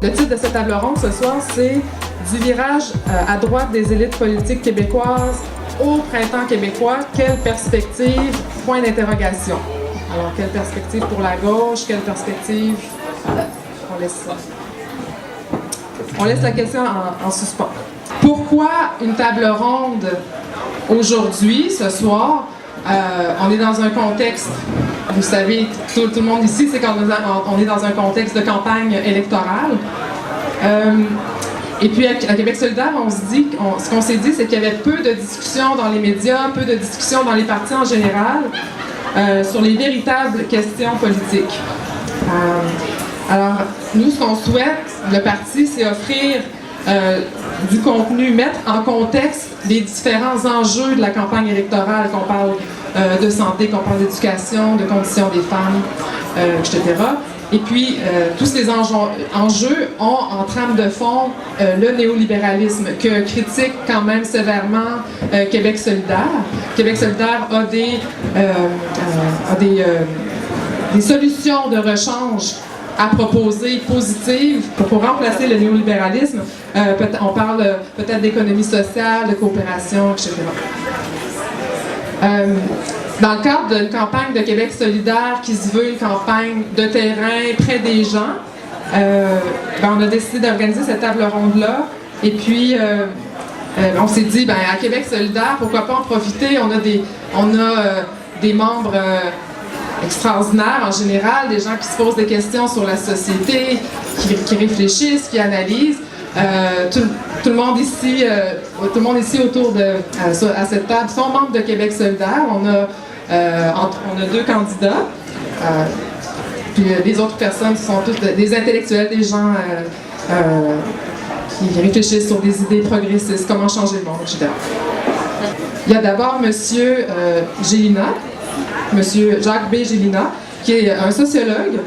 Le titre de cette table ronde ce soir, c'est « Du virage à droite des élites politiques québécoises au printemps québécois, quelle perspective? » Point d'interrogation. Alors, quelle perspective pour la gauche? Quelle perspective? On laisse la question en suspens. Pourquoi une table ronde aujourd'hui, ce soir? On est dans un contexte, vous savez, tout le monde ici, c'est qu'on est dans un contexte de campagne électorale. Et puis à Québec solidaire, ce qu'on s'est dit, c'est qu'il y avait peu de discussions dans les médias, peu de discussions dans les partis en général, sur les véritables questions politiques. Alors, nous, ce qu'on souhaite, le parti, c'est offrir du contenu, mettre en contexte les différents enjeux de la campagne électorale, qu'on parle de santé, qu'on parle d'éducation, de conditions des femmes, etc. Et puis, tous ces enjeux ont en trame de fond le néolibéralisme que critique quand même sévèrement Québec solidaire. Québec solidaire a des solutions de rechange à proposer positives pour remplacer le néolibéralisme. On parle peut-être d'économie sociale, de coopération, etc. Dans le cadre d'une campagne de Québec solidaire qui se veut une campagne de terrain près des gens, on a décidé d'organiser cette table ronde-là. Et puis, on s'est dit, à Québec solidaire, pourquoi pas en profiter? On a des membres extraordinaires en général, des gens qui se posent des questions sur la société, qui réfléchissent, qui analysent. Tout le monde ici autour à cette table sont membres de Québec solidaire. On a 2 candidats. Puis les autres personnes sont toutes des intellectuels, des gens qui réfléchissent sur des idées progressistes, comment changer le monde, etc. Il y a d'abord M. Gélina, M. Jacques B. Gélina, qui est un sociologue.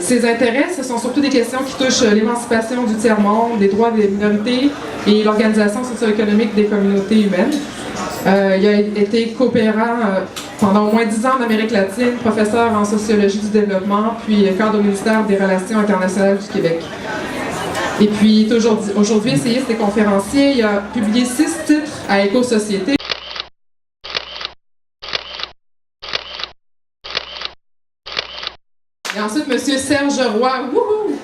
Ses intérêts, ce sont surtout des questions qui touchent l'émancipation du tiers-monde, des droits des minorités et l'organisation socio-économique des communautés humaines. Il a été coopérant pendant au moins 10 ans en Amérique latine, professeur en sociologie du développement, puis cadre au ministère des Relations internationales du Québec. Et puis, aujourd'hui essayiste et conférencier, il a publié 6 titres à Éco-Société. Et ensuite, M. Serge Roy. Wouhou!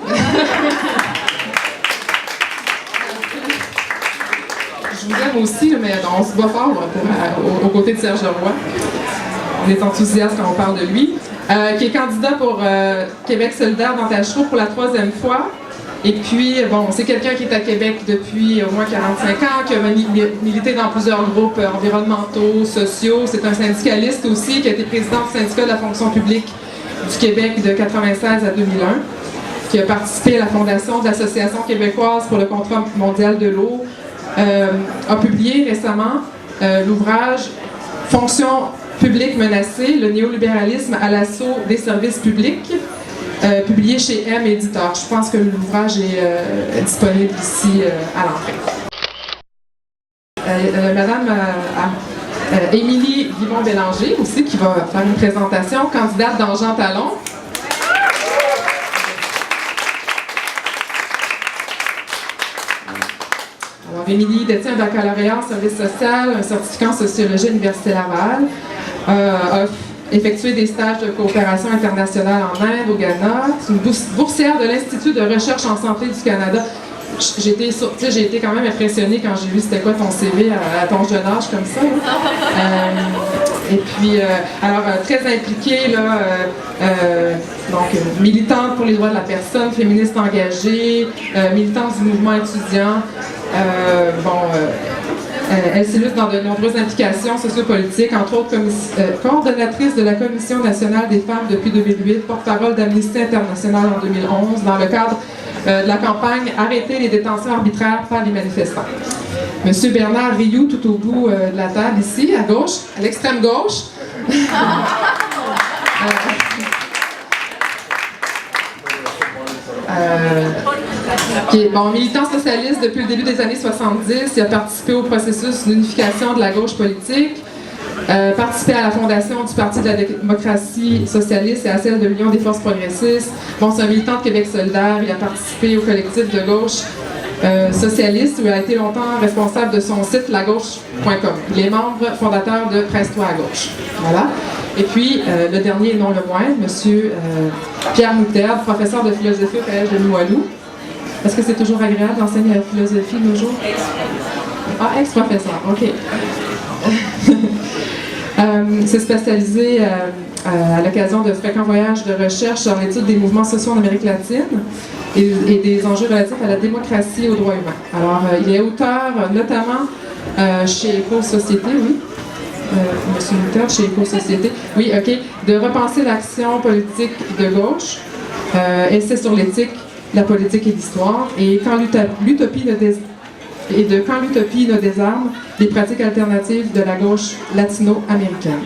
Je vous aime aussi, mais on se bat fort aux côtés de Serge Roy. On est enthousiaste quand on parle de lui. Qui est candidat pour Québec solidaire dans Tachereau pour la 3e fois. Et puis, c'est quelqu'un qui est à Québec depuis au moins 45 ans, qui a milité dans plusieurs groupes environnementaux, sociaux. C'est un syndicaliste aussi, qui a été président du syndicat de la fonction publique du Québec de 1996 à 2001, qui a participé à la fondation de l'Association québécoise pour le contrat mondial de l'eau, a publié récemment l'ouvrage « Fonction publique menacée, le néolibéralisme à l'assaut des services publics », publié chez M Éditeur. Je pense que l'ouvrage est disponible ici à l'entrée. Madame Émilie Vivon-Bélanger aussi, qui va faire une présentation, candidate dans Jean Talon. Alors, Émilie détient un baccalauréat en service social, un certificat en sociologie à l'Université Laval, a effectué des stages de coopération internationale en Inde, au Ghana. C'est une boursière de l'Institut de recherche en santé du Canada. J'ai été quand même impressionnée quand j'ai vu c'était quoi ton CV à ton jeune âge comme ça. Et puis, très impliquée, là, donc militante pour les droits de la personne, féministe engagée, militante du mouvement étudiant. Elle s'illustre dans de nombreuses implications sociopolitiques, entre autres coordonnatrice de la Commission nationale des femmes depuis 2008, porte-parole d'Amnesty International en 2011, dans le cadre de la campagne « Arrêter les détentions arbitraires par les manifestants ». Monsieur Bernard Rioux, tout au bout de la table, ici, à gauche, à l'extrême gauche. Qui est militant socialiste depuis le début des années 70, il a participé au processus d'unification de la gauche politique. Participé à la fondation du Parti de la démocratie socialiste et à celle de l'Union des forces progressistes. Bon, c'est un militant de Québec solidaire. Il a participé au collectif de gauche socialiste où il a été longtemps responsable de son site lagauche.com. Il est membre fondateur de Presse-toi à gauche. Voilà. Et puis, le dernier et non le moindre, M. Pierre Moutarde, professeur de philosophie au Collège de Limoilou. Est-ce que c'est toujours agréable d'enseigner la philosophie de nos jours? Ah, ex-professeur, OK. C'est spécialisé à l'occasion de fréquents voyages de recherche dans l'étude des mouvements sociaux en Amérique latine et des enjeux relatifs à la démocratie et aux droits humains. Alors, il est auteur notamment chez Éco-Société, oui. Monsieur Moutarde, chez Éco-Société, oui, OK, de repenser l'action politique de gauche, essai sur l'éthique, la politique et l'histoire, et quand l'utopie ne désarme, des pratiques alternatives de la gauche latino-américaine.